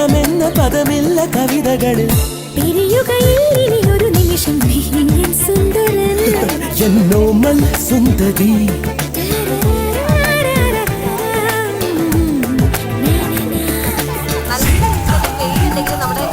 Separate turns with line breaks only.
പ്രണയമെന്ന പദമില്ല കവിതകളിൽ.
ഒരു നിമിഷം സുന്ദരൻ
എന്നോമൽ സുന്ദരി.
നല്ല നമ്മുടെ